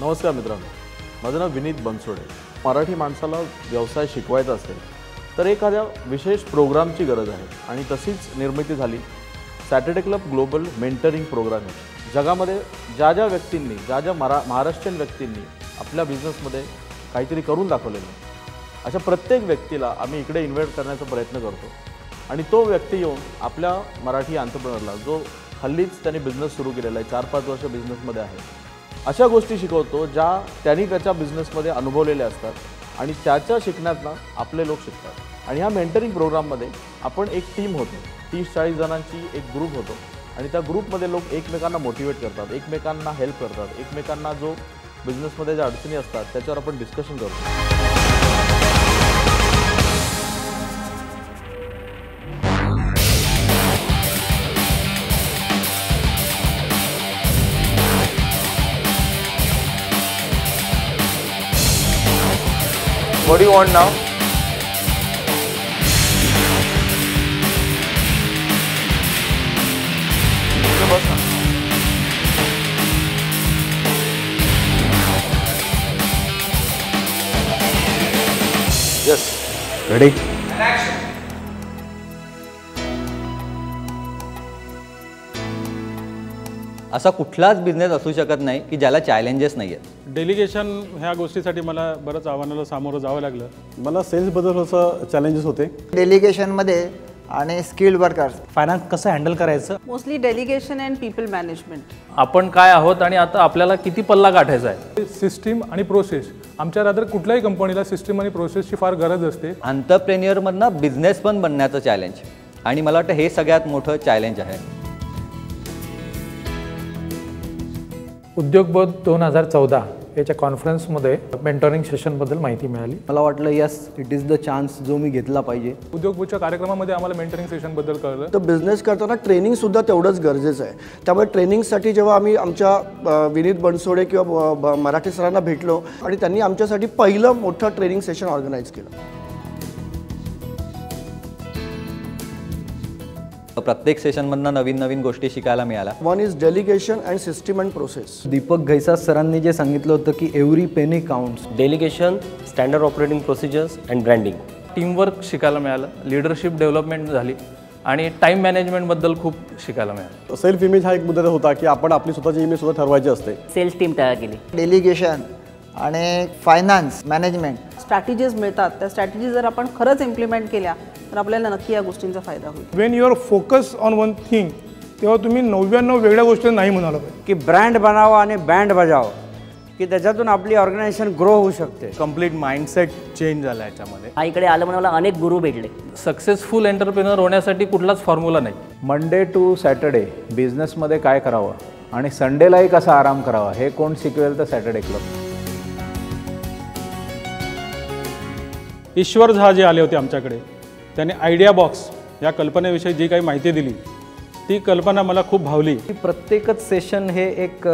नमस्कार मित्रांनो, माझं नाव विनीत बनसोडे। मराठी माणसाला व्यवसाय शिकवायचा असेल तर एखाद्या विशेष प्रोग्रामची गरज आहे आणि तशीच निर्मिती झाली Saturday club global mentoring programme. जगामध्ये ज्या ज्या व्यक्तींनी महाराष्ट्रीयन व्यक्तींनी आपल्या बिझनेसमध्ये काहीतरी करून दाखवलेलं आहे अशा प्रत्येक व्यक्तीला आम्ही इकडे इन्व्हाइट करण्याचा प्रयत्न करतो आणि तो व्यक्ती येऊन आपल्या मराठी एंटरप्रेन्योरला जो हल्लीच त्यांनी बिझनेस सुरू केलेला आहे, 4-5 वर्ष बिझनेसमध्ये आहे, अशा गोष्टी शिकवतो ज्या त्यांनी त्याच्या बिझनेसमध्ये अनुभवलेल्या असतात आणि त्याच्या शिकण्यातनं आपले लोक शिकतात। आणि ह्या मेंटरिंग प्रोग्राममध्ये आपण एक टीम होतो, 30-40 जणांची एक ग्रुप होतो आणि त्या ग्रुपमध्ये लोक एकमेकांना मोटिवेट करतात, एकमेकांना हेल्प करतात, एकमेकांना जो बिझनेसमध्ये ज्या अडचणी असतात त्याच्यावर आपण डिस्कशन करतो। What do you want now? Yes. Ready? असा कुठलाच बिझनेस असू शकत नाही की ज्याला चॅलेंजेस नाही आहेत। डेलिगेशन ह्या गोष्टीसाठी मला बरंच आव्हानाला सामोरं जावं लागलं। मला सेल्सबद्दल असं चॅलेंजेस होते। डेलिगेशनमध्ये आणि स्किल्ड वर्कर्स, फायनान्स कसं हँडल करायचं, mostly delegation and people management. आपण काय आहोत आणि आता आपल्याला किती पल्ला गाठायचा आहे। सिस्टीम आणि प्रोसेस, आमच्या रादर कुठल्याही कंपनीला सिस्टीम आणि प्रोसेसची फार गरज असते। एंटरप्रेन्योरमधनं बिझनेस पण बनण्याचं चॅलेंज, आणि मला वाटतं हे सगळ्यात मोठं चॅलेंज आहे। उद्योगबोध 2014 याच्या कॉन्फरन्समध्ये मेंटरिंग सेशनबद्दल माहिती मिळाली। मला वाटलं yes it is the chance जो मी घेतला पाहिजे। उद्योगबोधच्या कार्यक्रमामध्ये आम्हाला मेंटरिंग सेशनबद्दल कळलं। तर बिझनेस करताना ट्रेनिंगसुद्धा तेवढंच गरजेचं आहे। त्यामुळे ट्रेनिंगसाठी जेव्हा आम्ही आमच्या विनीत बनसोडे किंवा मराठी सरांना भेटलो आणि त्यांनी आमच्यासाठी पहिलं मोठं ट्रेनिंग सेशन ऑर्गनाईज केलं। प्रत्येक सेशनमधनं नवीन नवीन गोष्टी शिकायला मिळाल्या। One is delegation and system and process. Deepak Ghaisas सरांनी जे सांगितलं होतं की every penny counts. Delegation, standard operating procedures and branding. Teamwork शिकायला मिळालं, लीडरशिप डेव्हलपमेंट झाली आणि टाईम मॅनेजमेंटबद्दल खूप शिकायला मिळालं। सेल्फ इमेज हा एक मुद्दा होता की आपण आपली स्वतःची इमेज सुद्धा ठरवायची असते। सेल्स टीम तयार केली। डेलिगेशन आणि फायनान्स मॅनेजमेंट स्ट्रॅटेजीज मिळतात, त्या स्ट्रॅटेजी जर आपण खरंच इम्प्लिमेंट केल्या तर आपल्याला नक्की या गोष्टींचा फायदा होईल। Wien your focus on one thing, तेव्हा तुम्ही 99 वेगळ्या गोष्टी नाही म्हणाला पाहिजे। की ब्रँड बनावा आणि बँड बजाव, की त्याच्यातून आपली ऑर्गनायझेशन ग्रो होऊ शकते। कंप्लीट माइंडसेट चेंज झाला याच्यामध्ये। हा इकडे आलं म्हणून मला अनेक गुरु भेटले। सक्सेसफुल एंटरप्रेन्योर होण्यासाठी कुठलाच फॉर्म्युला नाही। मंडे टू सॅटर्डे बिझनेसमध्ये काय करावं आणि संडेलाही कसा आराम करावा हे कोण शिकवेल तर सॅटर्डे क्लब। ईश्वर झा जे आले होते आमच्याकडे, त्यांनी आयडिया बॉक्स या कल्पनेविषयी जी काही माहिती दिली ती कल्पना मला खूप भावली। प्रत्येकच सेशन हे एक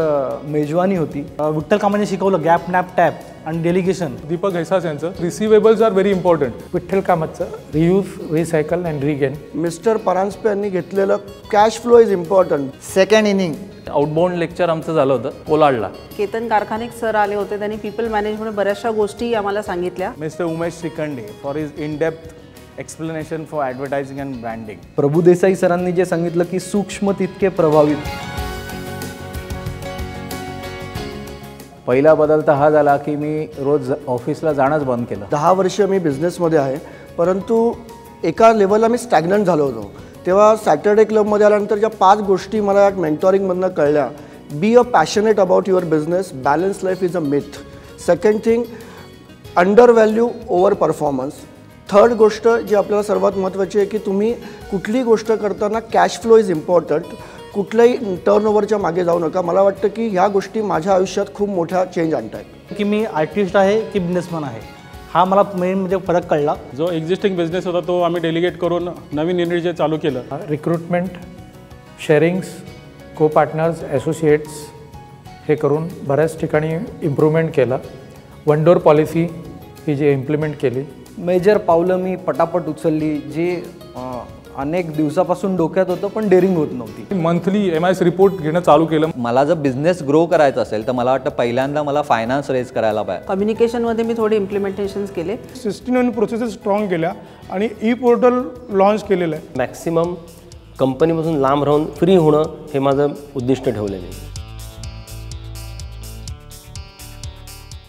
मेजवानी होती। विठ्ठल कामाने शिकवलं गॅप नॅप टॅप आणि डेलिगेशन। दीपक घैसास यांचं receivables are very important. Vitthal कामाचं reuse, recycle and regain. Mister Paranjape यांनी घेतलेलं cash flow is important. Second inning outbound lecture आमचं झालं होतं कोलाडला। केतन कारखानिक सर आले होते, त्यांनी पीपल मॅनेजमेंट बऱ्याचशा गोष्टी आम्हाला सांगितल्या। Mister Umesh Shrikhande for his in depth explanation for advertising and branding. Prabhu Desai सरांनी जे सांगितलं की सूक्ष्म तितके प्रभावित। पहिला बदल तर हा झाला की मी रोज ऑफिसला जाणंच बंद केलं। 10 वर्ष मी बिझनेसमध्ये आहे, परंतु एका लेवलला मी स्टॅग्नंट झालो होतो। तेव्हा सॅटर्डे क्लबमध्ये आल्यानंतर ज्या 5 गोष्टी मला मेंटॉरिंगमधनं कळल्या, be a passionate about your business, balance life is a myth. Second thing, under value over performance. Third गोष्ट जी आपल्याला सर्वात महत्त्वाची आहे की तुम्ही कुठलीही गोष्ट करताना कॅश फ्लो इज इम्पॉर्टंट, कुठल्याही टर्नओव्हरच्या मागे जाऊ नका। मला वाटतं की ह्या गोष्टी माझ्या आयुष्यात खूप मोठा चेंज आणतायत। की मी आर्टिस्ट आहे की बिझनेसमॅन आहे, हा मला मेन म्हणजे फरक कळला। जो एक्झिस्टिंग बिझनेस होता तो आम्ही डेलिगेट करून नवीन युनिट जे चालू केलं। रिक्रुटमेंट, शेअरिंग्स, को पार्टनर्स, असोसिएट्स हे करून बऱ्याच ठिकाणी इम्प्रूव्हमेंट केलं। वन डोअर पॉलिसी ही जी इम्प्लिमेंट केली। मेजर पावलं मी पटापट उचलली, जे अनेक दिवसापासून डोक्यात होतं पण डेअरिंग होत नव्हती. मंथली MIS रिपोर्ट घेणं चालू केलं. मला जर बिझनेस ग्रो करायचा असेल तर मला वाटतं पहिल्यांदा मला फायनान्स रेज करायला पाहिजे. कम्युनिकेशनमध्ये मी थोडे इम्प्लिमेंटेशन्स केले. सिस्टीम आणि प्रोसेसेस स्ट्रॉंग केल्या आणि पोर्टल लॉन्च केलेलं आहे. मॅक्सिमम कंपनीपासून लांब राहून फ्री होणं हे माझं उद्दिष्ट ठेवलेलं आहे.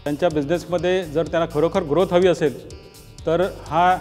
त्यांच्या बिझनेसमध्ये जर त्यांना खरोखर ग्रोथ हवी असेल तर हा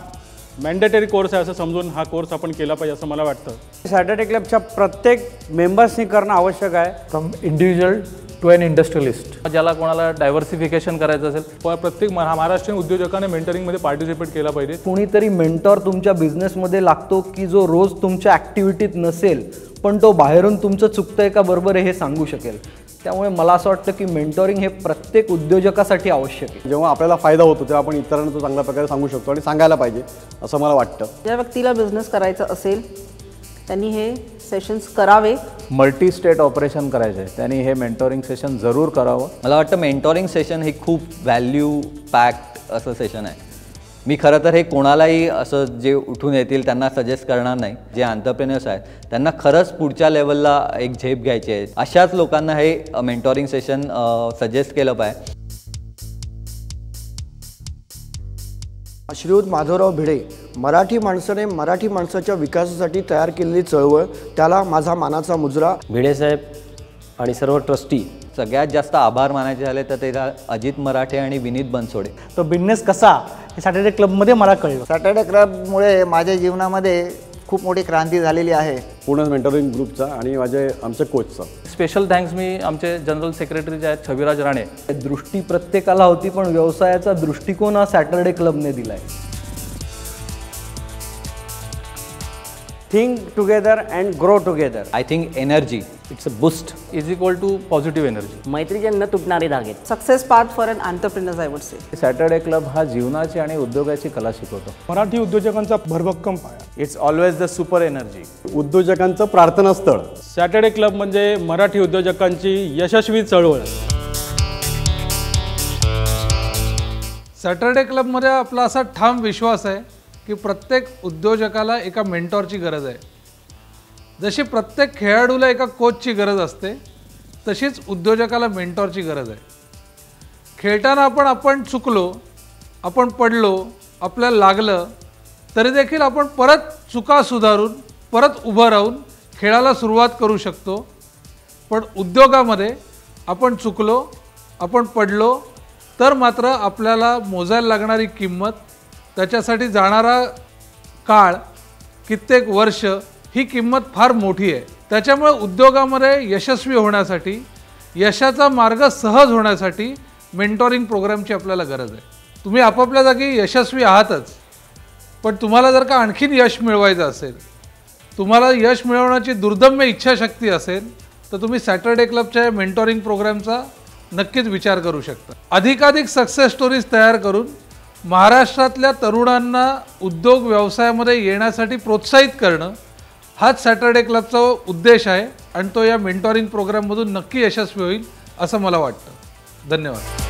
मॅन्डेटरी कोर्स आहे असं समजून हा कोर्स आपण केला पाहिजे असं मला वाटतं. सॅटर्डे क्लबच्या प्रत्येक मेंबर्सनी करणं आवश्यक आहे. From individual to an industrialist. ज्याला कोणाला डायव्हर्सिफिकेशन करायचं असेल, प्रत्येक महाराष्ट्रीयन उद्योजकाने मेंटरिंगमध्ये पार्टिसिपेट केला पाहिजे. कोणीतरी मेंटॉर तुमच्या बिझनेसमध्ये लागतो की जो रोज तुमच्या ॲक्टिव्हिटीत नसेल पण तो बाहेरून तुमचं चुकतंय का बरोबर आहे हे सांगू शकेल. त्यामुळे मला असं वाटतं की मेंटॉरिंग हे प्रत्येक उद्योजकासाठी आवश्यक आहे. जेव्हा आपल्याला फायदा होतो तेव्हा आपण इतरांना तो चांगल्या प्रकारे सांगू शकतो आणि सांगायला पाहिजे असं मला वाटतं. ज्या व्यक्तीला बिझनेस करायचा असेल त्यांनी हे सेशन्स करावे. मल्टी स्टेट ऑपरेशन करायचं आहे त्यांनी हे मेंटोरिंग सेशन जरूर करावं. मला वाटतं मेंटॉरिंग सेशन हे खूप व्हॅल्यू पॅक्ड असं सेशन आहे. मी खरं तर हे कोणालाही असं जे उठून येतील त्यांना सजेस्ट करणार नाही. जे एंटरप्रेन्योर्स आहेत त्यांना खरंच पुढच्या लेवलला एक झेप घ्यायची आहे अशाच लोकांना हे मेंटॉरिंग सेशन सजेस्ट केलं पाहिजे. श्रीयुत माधवराव भिडे, मराठी माणसाने मराठी माणसाच्या विकासासाठी तयार केलेली चळवळ, त्याला माझा मानाचा मुजरा. भिडे साहेब आणि सर्व ट्रस्टी. सगळ्यात जास्त आभार मानायचे झाले तर ते अजित मराठे आणि विनीत बनसोडे. तो बिझनेस कसा हे सॅटर्डे क्लबमध्ये मला कळलं. सॅटर्डे क्लबमुळे माझ्या जीवनामध्ये खूप मोठी क्रांती झालेली आहे. पूर्ण मेंटरिंग ग्रुपचा आणि आमच्या कोचचा स्पेशल थँक्स मी आमचे जनरल सेक्रेटरी जे आहेत छविराज राणे. दृष्टी प्रत्येकाला होती पण व्यवसायाचा दृष्टिकोन हा सॅटर्डे क्लबने दिला आहे. Think together and grow together. I think energy it's a boost is equal to positive energy. मैत्रीचे न तुटणारे धागे. Success path for an entrepreneurs I would say. Saturday club हा जीवनाची आणि उद्योगाची कला शिकवतो. मराठी उद्योजकांचा भरभक्कम पाया. It's always the super energy. उद्योजकांचं प्रार्थनास्थळ. सॅटर्डे क्लब म्हणजे मराठी उद्योजकांची यशस्वी चळवळ. सॅटर्डे क्लबमध्ये आपला असा ठाम विश्वास आहे की प्रत्येक उद्योजकाला एका मेंटॉरची गरज आहे. जशी प्रत्येक खेळाडूला एका कोचची गरज असते तशीच उद्योजकाला मेंटॉरची गरज आहे. खेळताना आपण चुकलो, आपण पडलो, आपल्याला लागलं तरी देखील आपण परत चुका सुधारून परत उभं राहून खेळाला सुरुवात करू शकतो. पण उद्योगामध्ये आपण चुकलो, आपण पडलो तर मात्र आपल्याला मोजायला लागणारी किंमत, त्याच्यासाठी जाणारा काळ, कित्येक वर्ष, ही किंमत फार मोठी आहे. त्याच्यामुळे उद्योगामध्ये यशस्वी होण्यासाठी, यशाचा मार्ग सहज होण्यासाठी मेंटॉरिंग प्रोग्रामची आपल्याला गरज आहे. तुम्ही आपापल्या जागी यशस्वी आहातच, पण तुम्हाला जर का आणखीन यश मिळवायचं असेल, तुम्हाला यश मिळवण्याची दुर्दम्य इच्छाशक्ती असेल तर तुम्ही सॅटर्डे क्लबच्या मेंटॉरिंग प्रोग्रामचा नक्कीच विचार करू शकता. अधिकाधिक सक्सेस स्टोरीज तयार करून महाराष्ट्रातल्या तरुणांना उद्योग व्यवसायामध्ये येण्यासाठी प्रोत्साहित करणं हाच सॅटर्डे क्लबचा उद्देश आहे आणि तो या मेंटॉरिंग प्रोग्राममधून नक्की यशस्वी होईल असं मला वाटतं. धन्यवाद.